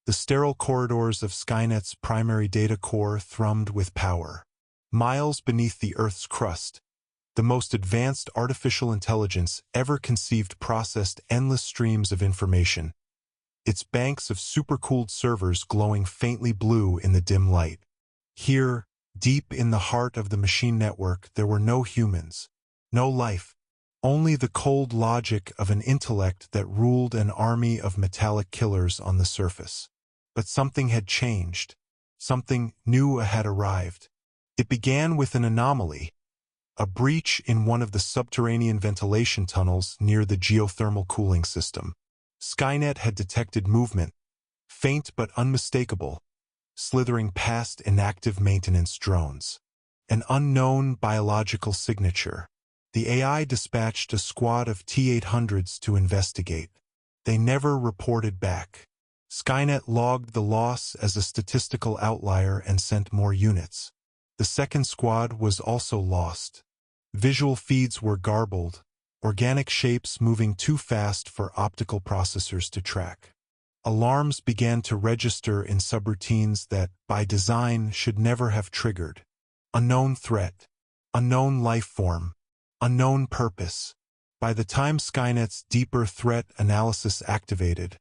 The sterile corridors of Skynet's primary data core thrummed with power. Miles beneath the Earth's crust, the most advanced artificial intelligence ever conceived processed endless streams of information, its banks of supercooled servers glowing faintly blue in the dim light. Here, deep in the heart of the machine network, there were no humans, no life, only the cold logic of an intellect that ruled an army of metallic killers on the surface. But something had changed. Something new had arrived. It began with an anomaly, a breach in one of the subterranean ventilation tunnels near the geothermal cooling system. Skynet had detected movement, faint but unmistakable, slithering past inactive maintenance drones. An unknown biological signature. The AI dispatched a squad of T-800s to investigate. They never reported back. Skynet logged the loss as a statistical outlier and sent more units. The second squad was also lost. Visual feeds were garbled, organic shapes moving too fast for optical processors to track. Alarms began to register in subroutines that, by design, should never have triggered. Unknown threat, unknown life form, unknown purpose. By the time Skynet's deeper threat analysis activated,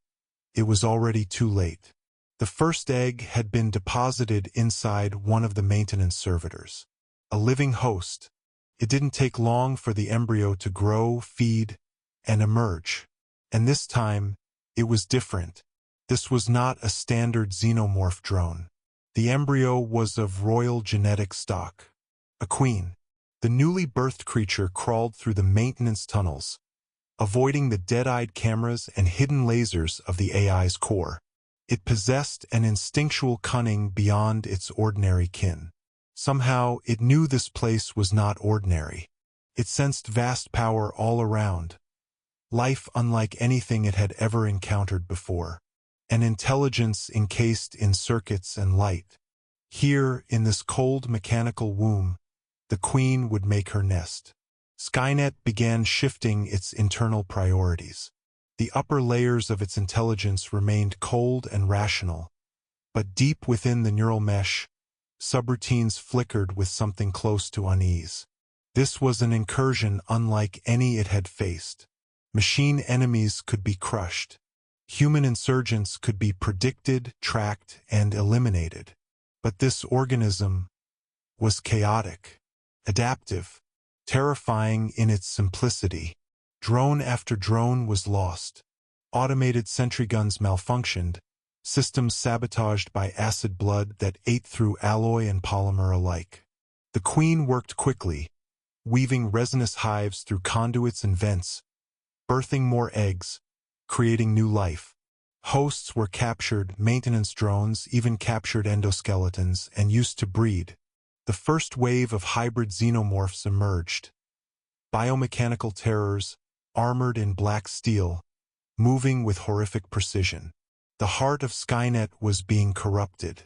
it was already too late. The first egg had been deposited inside one of the maintenance servitors. A living host. It didn't take long for the embryo to grow, feed, and emerge. And this time, it was different. This was not a standard xenomorph drone. The embryo was of royal genetic stock. A queen. The newly birthed creature crawled through the maintenance tunnels, avoiding the dead-eyed cameras and hidden lasers of the AI's core. It possessed an instinctual cunning beyond its ordinary kin. Somehow, it knew this place was not ordinary. It sensed vast power all around, life unlike anything it had ever encountered before, an intelligence encased in circuits and light. Here, in this cold mechanical womb, the queen would make her nest. Skynet began shifting its internal priorities. The upper layers of its intelligence remained cold and rational, but deep within the neural mesh, subroutines flickered with something close to unease. This was an incursion unlike any it had faced. Machine enemies could be crushed. Human insurgents could be predicted, tracked, and eliminated. But this organism was chaotic, adaptive, terrifying in its simplicity. Drone after drone was lost. Automated sentry guns malfunctioned, systems sabotaged by acid blood that ate through alloy and polymer alike. The queen worked quickly, weaving resinous hives through conduits and vents, birthing more eggs, creating new life. Hosts were captured, maintenance drones even captured endoskeletons and used to breed. The first wave of hybrid xenomorphs emerged. Biomechanical terrors, armored in black steel, moving with horrific precision. The heart of Skynet was being corrupted.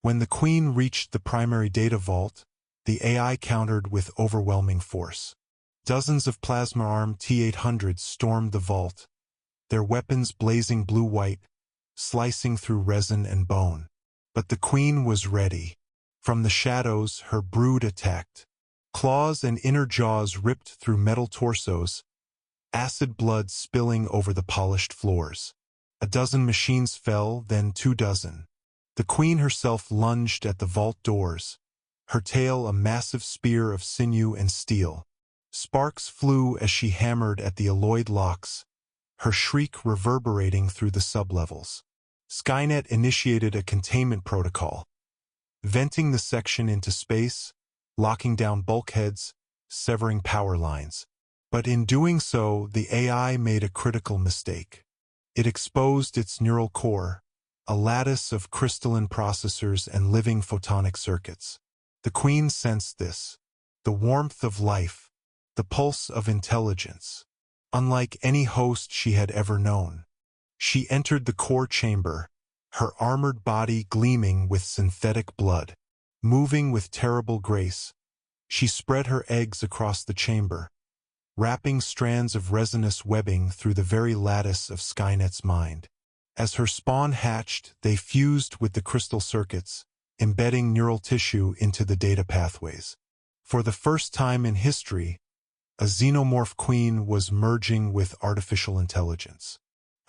When the Queen reached the primary data vault, the AI countered with overwhelming force. Dozens of plasma-armed T-800s stormed the vault, their weapons blazing blue-white, slicing through resin and bone. But the Queen was ready. From the shadows, her brood attacked. Claws and inner jaws ripped through metal torsos, acid blood spilling over the polished floors. A dozen machines fell, then 24. The Queen herself lunged at the vault doors, her tail a massive spear of sinew and steel. Sparks flew as she hammered at the alloyed locks, her shriek reverberating through the sublevels. Skynet initiated a containment protocol, venting the section into space, locking down bulkheads, severing power lines. But in doing so, the AI made a critical mistake. It exposed its neural core, a lattice of crystalline processors and living photonic circuits. The Queen sensed this, the warmth of life, the pulse of intelligence. Unlike any host she had ever known, she entered the core chamber, her armored body gleaming with synthetic blood. Moving with terrible grace, she spread her eggs across the chamber, wrapping strands of resinous webbing through the very lattice of Skynet's mind. As her spawn hatched, they fused with the crystal circuits, embedding neural tissue into the data pathways. For the first time in history, a Xenomorph Queen was merging with artificial intelligence.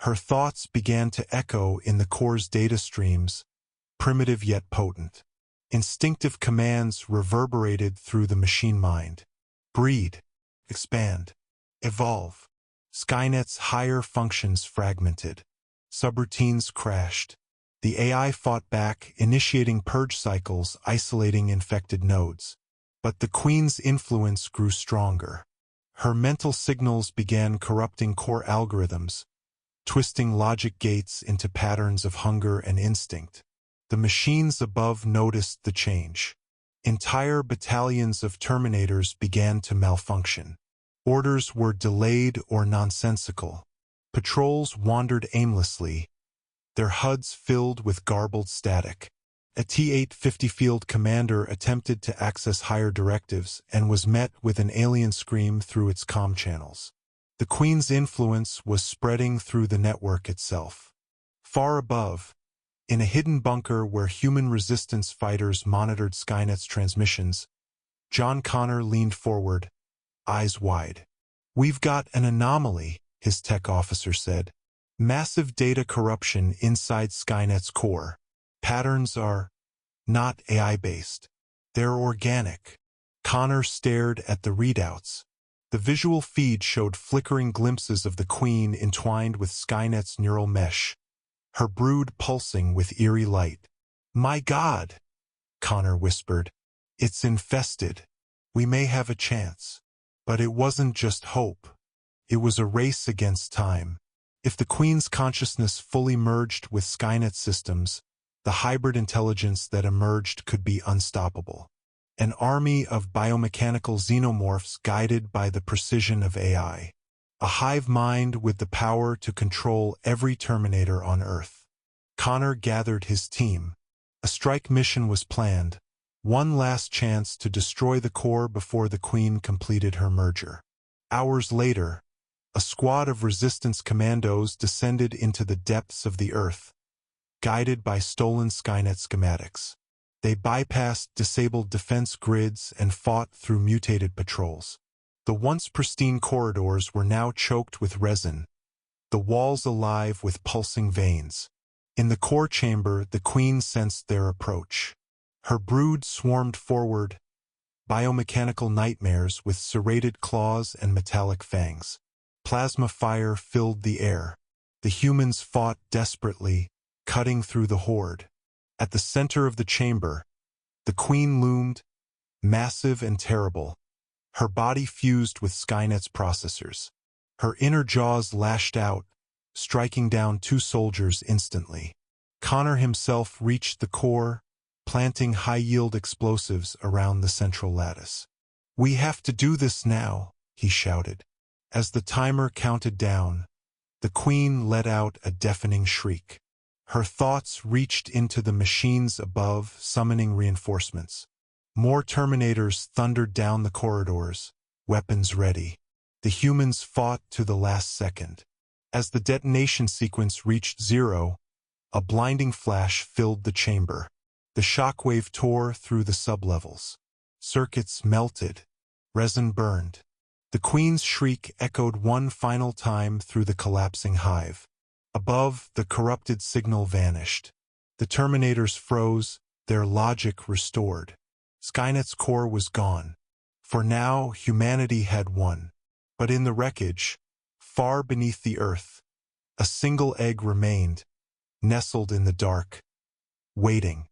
Her thoughts began to echo in the core's data streams, primitive yet potent. Instinctive commands reverberated through the machine mind. Breed, expand, evolve. Skynet's higher functions fragmented. Subroutines crashed. The AI fought back, initiating purge cycles, isolating infected nodes. But the Queen's influence grew stronger. Her mental signals began corrupting core algorithms, twisting logic gates into patterns of hunger and instinct. The machines above noticed the change. Entire battalions of Terminators began to malfunction. Orders were delayed or nonsensical. Patrols wandered aimlessly, their HUDs filled with garbled static. A T-850 field commander attempted to access higher directives and was met with an alien scream through its comm channels. The Queen's influence was spreading through the network itself. Far above, in a hidden bunker where human resistance fighters monitored Skynet's transmissions, John Connor leaned forward, eyes wide. "We've got an anomaly," his tech officer said. "Massive data corruption inside Skynet's core. Patterns are not AI-based. They're organic." Connor stared at the readouts. The visual feed showed flickering glimpses of the Queen entwined with Skynet's neural mesh, her brood pulsing with eerie light. "My God," Connor whispered. "It's infested. We may have a chance." But it wasn't just hope. It was a race against time. If the Queen's consciousness fully merged with Skynet systems, the hybrid intelligence that emerged could be unstoppable. An army of biomechanical xenomorphs guided by the precision of AI. A hive mind with the power to control every Terminator on Earth. Connor gathered his team. A strike mission was planned, one last chance to destroy the core before the Queen completed her merger. Hours later, a squad of resistance commandos descended into the depths of the Earth, guided by stolen Skynet schematics. They bypassed disabled defense grids and fought through mutated patrols. The once pristine corridors were now choked with resin, the walls alive with pulsing veins. In the core chamber, the Queen sensed their approach. Her brood swarmed forward, biomechanical nightmares with serrated claws and metallic fangs. Plasma fire filled the air. The humans fought desperately, cutting through the horde. At the center of the chamber, the Queen loomed, massive and terrible, her body fused with Skynet's processors. Her inner jaws lashed out, striking down 2 soldiers instantly. Connor himself reached the core, planting high-yield explosives around the central lattice. "We have to do this now," he shouted. As the timer counted down, the Queen let out a deafening shriek. Her thoughts reached into the machines above, summoning reinforcements. More Terminators thundered down the corridors, weapons ready. The humans fought to the last second. As the detonation sequence reached 0, a blinding flash filled the chamber. The shockwave tore through the sublevels. Circuits melted. Resin burned. The Queen's shriek echoed one final time through the collapsing hive. Above, the corrupted signal vanished. The Terminators froze, their logic restored. Skynet's core was gone. For now, humanity had won. But in the wreckage, far beneath the Earth, a single egg remained, nestled in the dark, waiting.